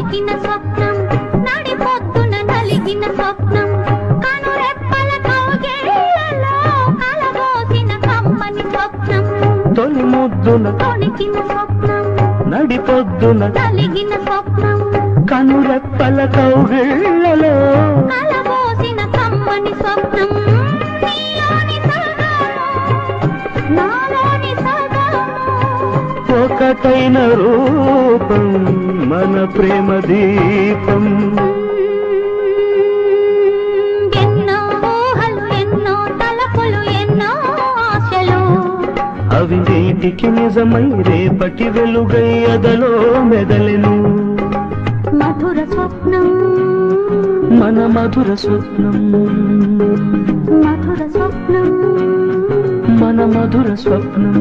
తొణికిన స్వప్నం నడిపొద్దున నలిగిన స్వప్నం కనురెప్పల కౌగిళ్ళలో కలబోసిన కమ్మని స్వప్నం తొలి ముద్దున తొణికిన స్వప్నం నడిపొద్దున నలిగిన స్వప్నం కనురెప్పల కౌగిళ్ళలో కలబోసిన కమ్మని స్వప్నం నీలోని సగము నాలోని సగము ఒకటైన రూపం మన ప్రేమ దీపం ఎన్నో ఊహలు ఎన్నో తలపులు ఎన్నో ఆశలు అవి నేటికి నిజమై రేపటి వెలుగై అదలో మెదలెను మధుర స్వప్నం మన మధుర స్వప్నం మధుర స్వప్నం మన మధుర స్వప్నం